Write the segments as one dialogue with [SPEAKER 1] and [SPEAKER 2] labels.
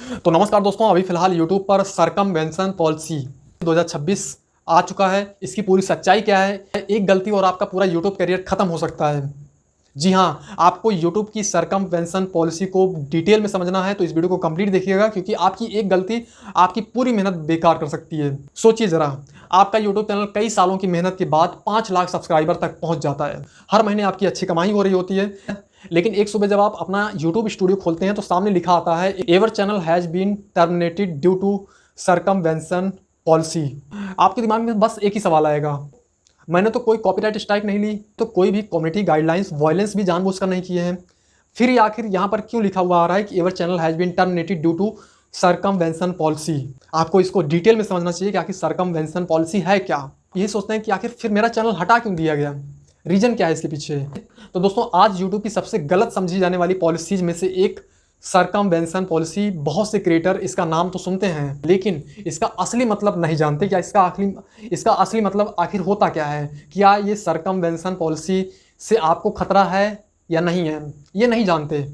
[SPEAKER 1] तो नमस्कार दोस्तों, अभी फिलहाल यूट्यूब पर सरकमवेंशन पॉलिसी 2026 आ चुका है। इसकी पूरी सच्चाई क्या है? एक गलती और आपका पूरा यूट्यूब करियर खत्म हो सकता है। जी हाँ, आपको यूट्यूब की सरकमवेंशन पॉलिसी को डिटेल में समझना है तो इस वीडियो को कंप्लीट देखिएगा, क्योंकि आपकी एक गलती आपकी पूरी मेहनत बेकार कर सकती है। सोचिए जरा, आपका यूट्यूब चैनल कई सालों की मेहनत के बाद 5 लाख सब्सक्राइबर तक पहुंच जाता है। हर महीने आपकी अच्छी कमाई हो रही होती है, लेकिन एक सुबह जब आप अपना यूट्यूब स्टूडियो खोलते हैं तो सामने लिखा आता है your channel has been terminated due to circumvention policy. आपके दिमाग में बस एक ही सवाल आएगा, मैंने तो कोई कॉपीराइट स्ट्राइक नहीं ली, तो कोई भी कम्युनिटी गाइडलाइंस वायलेंस भी जानबूझकर नहीं किए हैं, फिर ये आखिर यहाँ पर क्यों लिखा हुआ आ रहा है कि your channel has been terminated due to circumvention policy. आपको इसको डिटेल में समझना चाहिए कि आखिर सरकमवेंशन पॉलिसी है क्या। ये सोचते हैं कि आखिर फिर मेरा चैनल हटा क्यों दिया गया, रीजन क्या है इसके पीछे। तो दोस्तों, आज यूट्यूब की सबसे गलत समझी जाने वाली पॉलिसीज में से एक सरकमवेंशन पॉलिसी। बहुत से क्रिएटर इसका नाम तो सुनते हैं, लेकिन इसका असली मतलब नहीं जानते। क्या इसका असली मतलब आखिर होता क्या है? क्या ये सरकमवेंशन पॉलिसी से आपको खतरा है या नहीं है, ये नहीं जानते।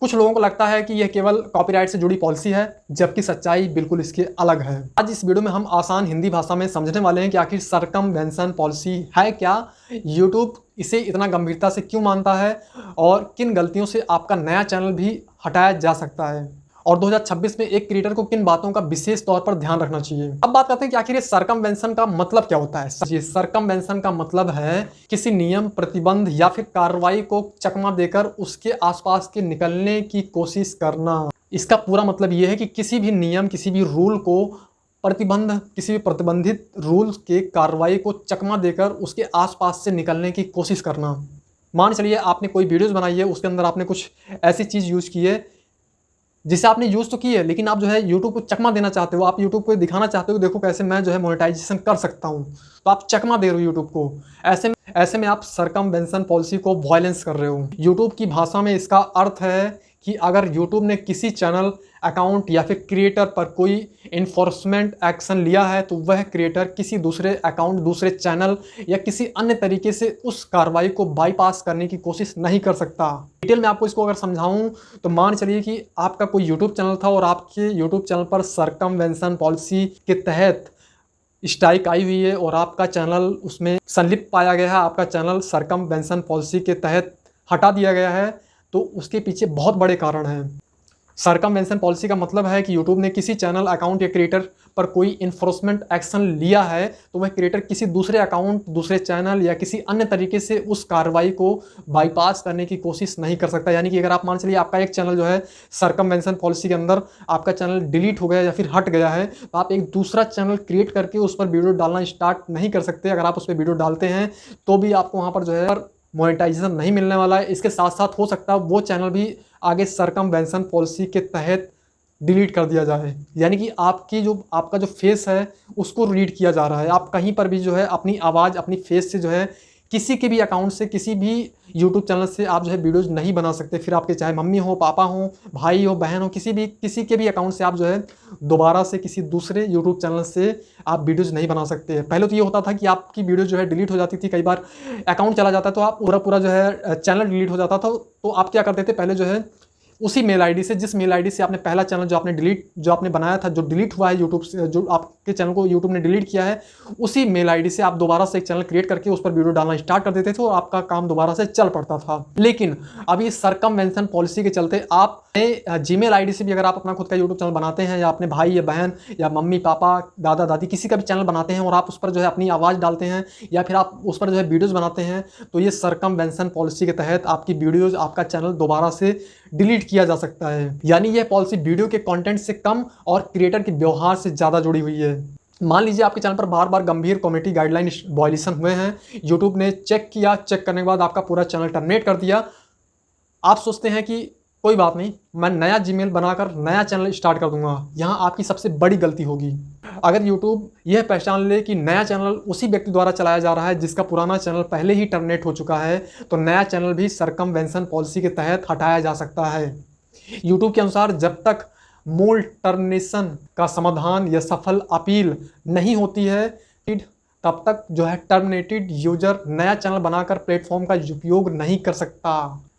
[SPEAKER 1] कुछ लोगों को लगता है कि यह केवल कॉपीराइट से जुड़ी पॉलिसी है, जबकि सच्चाई बिल्कुल इसके अलग है। आज इस वीडियो में हम आसान हिंदी भाषा में समझने वाले हैं कि आखिर सरकमवेंशन पॉलिसी है क्या, यूट्यूब इसे इतना गंभीरता से क्यों मानता है, और किन गलतियों से आपका नया चैनल भी हटाया जा सकता है, और 2026 में एक क्रिएटर को किन बातों का विशेष तौर पर ध्यान रखना चाहिए। अब बात करते हैं कि आखिर ये सरकमवेंशन का मतलब क्या होता है। ये सरकमवेंशन का मतलब है किसी नियम, प्रतिबंध या फिर कार्रवाई को चकमा देकर उसके आसपास के निकलने की कोशिश करना। इसका पूरा मतलब ये है कि किसी भी नियम, किसी भी रूल को किसी भी प्रतिबंधित रूल के कार्रवाई को चकमा देकर उसके आसपास से निकलने की कोशिश करना। मान चलिए आपने कोई वीडियोस बनाई है, उसके अंदर आपने कुछ ऐसी चीज़ यूज़ की है जिसे आपने यूज़ तो की है, लेकिन आप जो है यूट्यूब को चकमा देना चाहते हो। आप यूट्यूब को दिखाना चाहते हो, देखो कैसे मैं जो है मोनेटाइजेशन कर सकता हूँ, तो आप चकमा दे रहे हो यूट्यूब को। ऐसे में आप सरकमवेंशन पॉलिसी को वायलेंस कर रहे हो। यूट्यूब की भाषा में इसका अर्थ है कि अगर यूट्यूब ने किसी चैनल, अकाउंट या फिर क्रिएटर पर कोई इन्फोर्समेंट एक्शन लिया है, तो वह क्रिएटर किसी दूसरे अकाउंट, दूसरे चैनल या किसी अन्य तरीके से उस कार्रवाई को बाईपास करने की कोशिश नहीं कर सकता। डिटेल में आपको इसको अगर समझाऊं तो मान चलिए कि आपका कोई यूट्यूब चैनल था और आपके यूट्यूब चैनल पर सरकमवेंशन पॉलिसी के तहत स्ट्राइक आई हुई है और आपका चैनल उसमें संलिप्त पाया गया है, आपका चैनल सरकमवेंशन पॉलिसी के तहत हटा दिया गया है, तो उसके पीछे बहुत बड़े कारण हैं। सरकमवेंशन पॉलिसी का मतलब है कि यूट्यूब ने किसी चैनल, अकाउंट या क्रिएटर पर कोई इन्फोर्समेंट एक्शन लिया है, तो वह क्रिएटर किसी दूसरे अकाउंट, दूसरे चैनल या किसी अन्य तरीके से उस कार्रवाई को बाईपास करने की कोशिश नहीं कर सकता। यानी कि अगर आप मान चलिए आपका एक चैनल जो है सरकमवेंशन पॉलिसी के अंदर आपका चैनल डिलीट हो गया या फिर हट गया है, तो आप एक दूसरा चैनल क्रिएट करके उस पर वीडियो डालना स्टार्ट नहीं कर सकते। अगर आप उस पर वीडियो डालते हैं तो भी आपको वहाँ पर जो है मोनेटाइजेशन नहीं मिलने वाला है। इसके साथ साथ हो सकता है वो चैनल भी आगे सरकमवेंशन पॉलिसी के तहत डिलीट कर दिया जाए। यानी कि आपका जो फेस है उसको रीड किया जा रहा है। आप कहीं पर भी जो है अपनी आवाज़, अपनी फेस से जो है किसी के भी अकाउंट से, किसी भी यूट्यूब चैनल से आप जो है वीडियोज़ नहीं बना सकते। फिर आपके चाहे मम्मी हो, पापा हो, भाई हो, बहन हो, किसी के भी अकाउंट से आप जो है दोबारा से किसी दूसरे यूट्यूब चैनल से आप वीडियोज़ नहीं बना सकते। पहले तो ये होता था कि आपकी वीडियो जो है डिलीट हो जाती थी, कई बार अकाउंट चला जाता तो आप पूरा जो है चैनल डिलीट हो जाता था। तो आप क्या करते थे, पहले जो है उसी मेल आईडी से, जिस मेल आईडी से आपने पहला चैनल जो आपने बनाया था, जो डिलीट हुआ है यूट्यूब से, जो आपके चैनल को यूट्यूब ने डिलीट किया है, उसी मेल आईडी से आप दोबारा से एक चैनल क्रिएट करके उस पर वीडियो डालना स्टार्ट कर देते थे और आपका काम दोबारा से चल पड़ता था। लेकिन अभी सरकमवेंशन पॉलिसी के चलते आप जीमेल आईडी से भी अगर आप अपना खुद का यूट्यूब चैनल बनाते हैं, या अपने भाई या बहन या मम्मी पापा, दादा दादी, किसी का भी चैनल बनाते हैं और आप उस पर जो है अपनी आवाज़ डालते हैं या फिर आप उस पर जो है वीडियोज़ बनाते हैं, तो ये सरकमवेंशन पॉलिसी के तहत आपकी वीडियोज़, आपका चैनल दोबारा से डिलीट किया जा सकता है। यानी यह पॉलिसी वीडियो के कंटेंट से कम और क्रिएटर के व्यवहार से ज़्यादा जुड़ी हुई है। मान लीजिए आपके चैनल पर बार बार गंभीर कम्युनिटी गाइडलाइन वायलेशन हुए हैं, यूट्यूब ने चेक किया, चेक करने के बाद आपका पूरा चैनल टर्मिनेट कर दिया। आप सोचते हैं कि कोई बात नहीं, मैं नया जीमेल बनाकर नया चैनल स्टार्ट कर दूंगा। यहाँ आपकी सबसे बड़ी गलती होगी। अगर यूट्यूब यह पहचान ले कि नया चैनल उसी व्यक्ति द्वारा चलाया जा रहा है जिसका पुराना चैनल पहले ही टर्मिनेट हो चुका है, तो नया चैनल भी सरकमवेंशन पॉलिसी के तहत हटाया जा सकता है। यूट्यूब के अनुसार जब तक मूल टर्मिनेशन का समाधान या सफल अपील नहीं होती है, तब तक जो है टर्मिनेटेड यूजर नया चैनल बनाकर प्लेटफॉर्म का उपयोग नहीं कर सकता।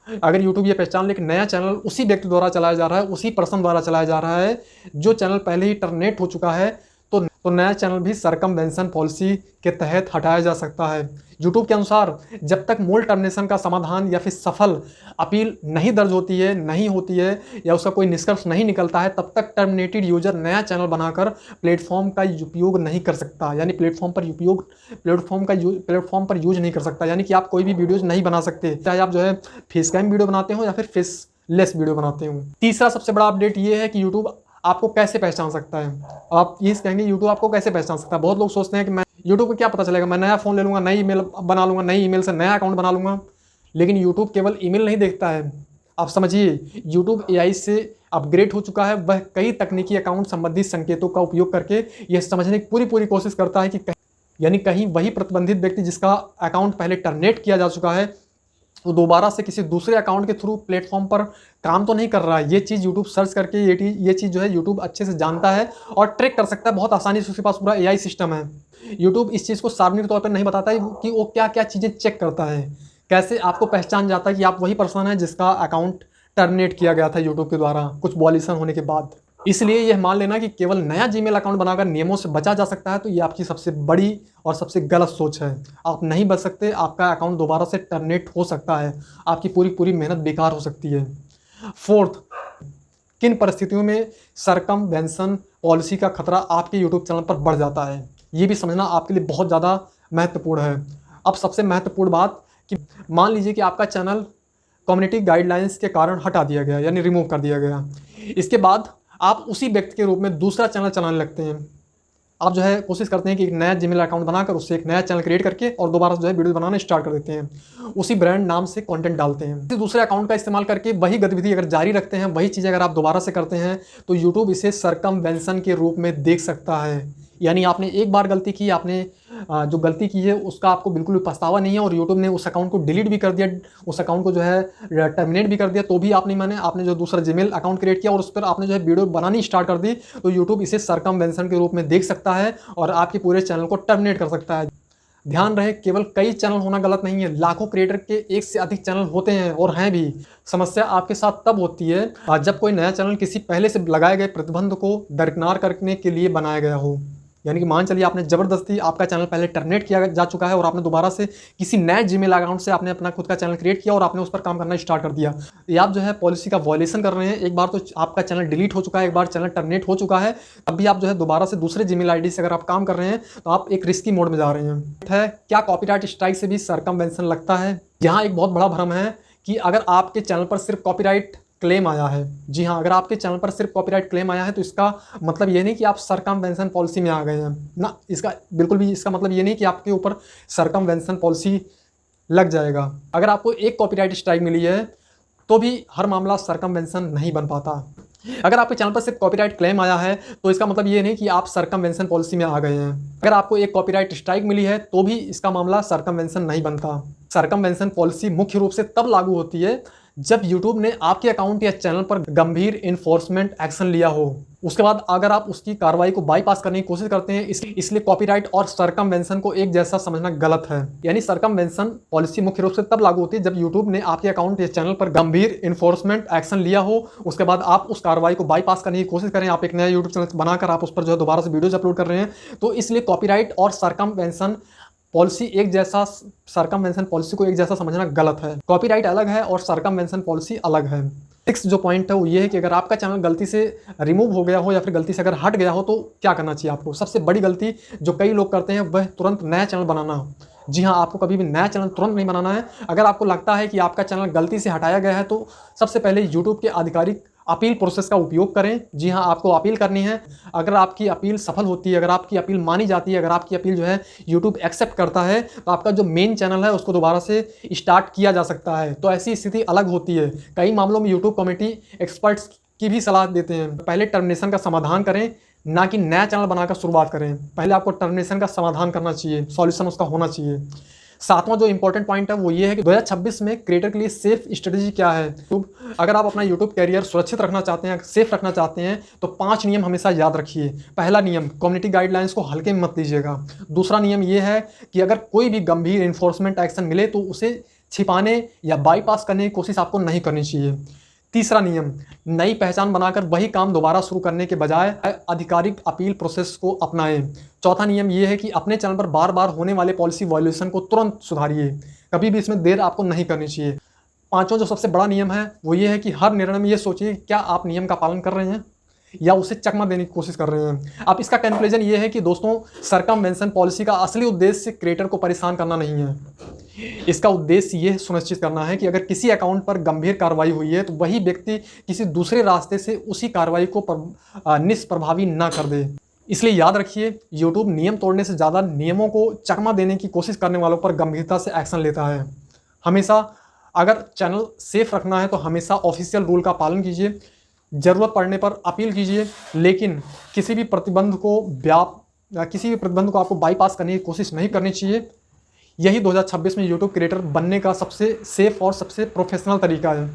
[SPEAKER 1] अगर यूट्यूब ये पहचान ले कि नया चैनल उसी व्यक्ति द्वारा चलाया जा रहा है, उसी पर्सन द्वारा चलाया जा रहा है जो चैनल पहले ही टर्मिनेट हो चुका है, तो नया चैनल भी सरकमवेंशन पॉलिसी के तहत हटाया जा सकता है। यूट्यूब के अनुसार जब तक मूल टर्मिनेशन का समाधान या फिर सफल अपील नहीं दर्ज होती है, नहीं होती है, या उसका कोई निष्कर्ष नहीं निकलता है, तब तक टर्मिनेटेड यूजर नया चैनल बनाकर प्लेटफॉर्म का उपयोग नहीं कर सकता। यानी प्लेटफॉर्म पर यूज नहीं कर सकता। यानी कि आप कोई भी वीडियोज नहीं बना सकते, चाहे आप जो है फेस कैम वीडियो बनाते हो या फिर फेसलेस वीडियो बनाते हो। तीसरा सबसे बड़ा अपडेट ये है कि यूट्यूब आपको कैसे पहचान सकता है। आप ये कहेंगे यूट्यूब आपको कैसे पहचान सकता है। बहुत लोग सोचते हैं कि मैं यूट्यूब को क्या पता चलेगा, मैं नया फ़ोन ले लूँगा, नई ईमेल बना लूँगा, नई ईमेल से नया अकाउंट बना लूँगा। लेकिन यूट्यूब केवल ईमेल नहीं देखता है। आप समझिए, यूट्यूब एआई से अपग्रेड हो चुका है। वह कई तकनीकी अकाउंट संबंधित संकेतों का उपयोग करके यह समझने की पूरी कोशिश करता है कि कहीं वही प्रतिबंधित व्यक्ति जिसका अकाउंट पहले टर्मिनेट किया जा चुका है वो दोबारा से किसी दूसरे अकाउंट के थ्रू प्लेटफॉर्म पर काम तो नहीं कर रहा है। ये चीज़ यूट्यूब सर्च करके ये चीज़ जो है यूट्यूब अच्छे से जानता है और ट्रैक कर सकता है बहुत आसानी से। उसके पास पूरा एआई सिस्टम है। यूट्यूब इस चीज़ को सार्वजनिक तौर पर नहीं बताता है कि वो क्या क्या चीज़ें चेक करता है, कैसे आपको पहचान जाता है कि आप वही पर्सन है जिसका अकाउंट टर्मिनेट किया गया था यूट्यूब के द्वारा कुछ वॉल्यूशन होने के बाद। इसलिए यह मान लेना कि केवल नया जीमेल अकाउंट बनाकर नियमों से बचा जा सकता है, तो ये आपकी सबसे बड़ी और सबसे गलत सोच है। आप नहीं बच सकते, आपका अकाउंट दोबारा से टर्मिनेट हो सकता है, आपकी पूरी मेहनत बेकार हो सकती है। फोर्थ, किन परिस्थितियों में सरकमवेंशन पॉलिसी का खतरा आपके यूट्यूब चैनल पर बढ़ जाता है, ये भी समझना आपके लिए बहुत ज़्यादा महत्वपूर्ण है। अब सबसे महत्वपूर्ण बात कि मान लीजिए कि आपका चैनल कम्युनिटी गाइडलाइंस के कारण हटा दिया गया, यानी रिमूव कर दिया गया। इसके बाद आप उसी व्यक्ति के रूप में दूसरा चैनल चलाने लगते हैं। आप जो है कोशिश करते हैं कि एक नया जीमेल अकाउंट बनाकर उससे एक नया चैनल क्रिएट करके और दोबारा जो है वीडियो बनाना स्टार्ट कर देते हैं। उसी ब्रांड नाम से कंटेंट डालते हैं। दूसरे अकाउंट का इस्तेमाल करके वही गतिविधि अगर जारी रखते हैं, वही चीज़ अगर आप दोबारा से करते हैं, तो यूट्यूब इसे सरकमवेंशन के रूप में देख सकता है। यानी आपने एक बार गलती की, आपने जो गलती की है उसका आपको बिल्कुल भी पछतावा नहीं है और यूट्यूब ने उस अकाउंट को डिलीट भी कर दिया, उस अकाउंट को जो है टर्मिनेट भी कर दिया, तो भी आप नहीं माने, आपने जो दूसरा जीमेल अकाउंट क्रिएट किया और उस पर आपने जो है वीडियो बनानी स्टार्ट कर दी, तो यूट्यूब इसे सरकमवेंशन के रूप में देख सकता है और आपके पूरे चैनल को टर्मिनेट कर सकता है। ध्यान रहे, केवल कई चैनल होना गलत नहीं है, लाखों क्रिएटर के एक से अधिक चैनल होते हैं और हैं भी। समस्या आपके साथ तब होती है जब कोई नया चैनल किसी पहले से लगाए गए प्रतिबंध को दरकिनार करने के लिए बनाया गया हो। यानी कि मान चलिए आपने ज़बरदस्ती, आपका चैनल पहले टर्मिनेट किया जा चुका है और आपने दोबारा से किसी नए जीमेल अकाउंट से आपने अपना खुद का चैनल क्रिएट किया और आपने उस पर काम करना स्टार्ट कर दिया। ये आप जो है पॉलिसी का वॉयलेशन कर रहे हैं। एक बार तो आपका चैनल डिलीट हो चुका है, एक बार चैनल टर्मिनेट हो चुका है, अब भी आप जो है दोबारा से दूसरे जीमेल आईडी से अगर आप काम कर रहे हैं तो आप एक रिस्की मोड में जा रहे हैं। क्या कॉपीराइट स्ट्राइक से भी सरकमवेंशन लगता है? यहाँ एक बहुत बड़ा भ्रम है कि अगर आपके चैनल पर सिर्फ कॉपीराइट क्लेम आया है, जी हाँ, अगर आपके चैनल पर सिर्फ कॉपीराइट क्लेम आया है तो इसका मतलब ये नहीं कि आप सरकमवेंशन पॉलिसी में आ गए हैं ना। इसका बिल्कुल भी इसका मतलब ये नहीं कि आपके ऊपर सरकमवेंशन पॉलिसी लग जाएगा। अगर आपको एक कॉपीराइट स्ट्राइक मिली है तो भी हर मामला सरकमवेंशन नहीं बन पाता। अगर आपके चैनल पर सिर्फ कॉपीराइट क्लेम आया है तो इसका मतलब ये नहीं कि आप सरकमवेंशन पॉलिसी में आ गए हैं। अगर आपको एक कॉपीराइट स्ट्राइक मिली है तो भी इसका मामला सरकमवेंशन नहीं बनता। सरकमवेंशन पॉलिसी मुख्य रूप से तब लागू होती है जब YouTube ने आपके अकाउंट या चैनल पर गंभीर इन्फोर्समेंट एक्शन लिया हो। उसके बाद अगर आप उसकी कार्रवाई को बाईपास करने की कोशिश करते हैं, इसलिए कॉपीराइट और सरकमवेंशन को एक जैसा समझना गलत है। यानी सरकमवेंशन पॉलिसी मुख्य रूप से तब लागू होती है जब YouTube ने आपके अकाउंट या चैनल पर गंभीर इन्फोर्समेंट एक्शन लिया हो। उसके बाद आप उस कार्रवाई को बाईपास करने की कोशिश करें, आप एक नया यूट्यूब चैनल बनाकर आप उस पर जो है दोबारा से वीडियोज अपलोड कर रहे हैं, तो इसलिए कॉपीराइट और सरकमवेंशन पॉलिसी एक जैसा, सरकमवेंशन पॉलिसी को एक जैसा समझना गलत है। कॉपीराइट अलग है और सरकमवेंशन पॉलिसी अलग है। सिक्स जो पॉइंट है वो ये है कि अगर आपका चैनल गलती से रिमूव हो गया हो या फिर गलती से अगर हट गया हो तो क्या करना चाहिए आपको। सबसे बड़ी गलती जो कई लोग करते हैं वह तुरंत नया चैनल बनाना। जी हाँ, आपको कभी भी नया चैनल तुरंत नहीं बनाना है। अगर आपको लगता है कि आपका चैनल गलती से हटाया गया है तो सबसे पहले यूट्यूब के आधिकारिक अपील प्रोसेस का उपयोग करें। जी हाँ, आपको अपील करनी है। अगर आपकी अपील सफल होती है, अगर आपकी अपील मानी जाती है, अगर आपकी अपील जो है यूट्यूब एक्सेप्ट करता है, तो आपका जो मेन चैनल है उसको दोबारा से स्टार्ट किया जा सकता है। तो ऐसी स्थिति अलग होती है। कई मामलों में यूट्यूब कमेटी एक्सपर्ट्स की भी सलाह देते हैं पहले टर्मिनेशन का समाधान करें, ना कि नया चैनल बनाकर शुरुआत करें। पहले आपको टर्मिनेशन का समाधान करना चाहिए, सॉल्यूशन उसका होना चाहिए। सातवां जो इंपॉर्टेंट पॉइंट है वो ये है कि 2026 में क्रिएटर के लिए सेफ स्ट्रेटजी क्या है। अगर आप अपना यूट्यूब कैरियर सुरक्षित रखना चाहते हैं, सेफ रखना चाहते हैं, तो 5 नियम हमेशा याद रखिए। पहला नियम, कम्युनिटी गाइडलाइंस को हल्के में मत लीजिएगा। दूसरा नियम ये है कि अगर कोई भी गंभीर इन्फोर्समेंट एक्शन मिले तो उसे छिपाने या बाईपास करने की कोशिश आपको नहीं करनी चाहिए। तीसरा नियम, नई पहचान बनाकर वही काम दोबारा शुरू करने के बजाय आधिकारिक अपील प्रोसेस को अपनाएं। चौथा नियम यह है कि अपने चैनल पर बार बार होने वाले पॉलिसी वायलेशन को तुरंत सुधारिए, कभी भी इसमें देर आपको नहीं करनी चाहिए। पांचवा जो सबसे बड़ा नियम है वो ये है कि हर निर्णय में ये सोचिए क्या आप नियम का पालन कर रहे हैं या उसे चकमा देने की कोशिश कर रहे हैं। अब इसका कंक्लूजन ये है कि दोस्तों, सरकमवेंशन पॉलिसी का असली उद्देश्य क्रिएटर को परेशान करना नहीं है। इसका उद्देश्य ये सुनिश्चित करना है कि अगर किसी अकाउंट पर गंभीर कार्रवाई हुई है तो वही व्यक्ति किसी दूसरे रास्ते से उसी कार्रवाई को निष्प्रभावी ना कर दे। इसलिए याद रखिए, YouTube नियम तोड़ने से ज़्यादा नियमों को चकमा देने की कोशिश करने वालों पर गंभीरता से एक्शन लेता है। हमेशा अगर चैनल सेफ रखना है तो हमेशा ऑफिशियल रूल का पालन कीजिए, ज़रूरत पड़ने पर अपील कीजिए, लेकिन किसी भी प्रतिबंध को आपको बाईपास करने की कोशिश नहीं करनी चाहिए। यही 2026 में YouTube क्रिएटर बनने का सबसे सेफ और सबसे प्रोफेशनल तरीका है।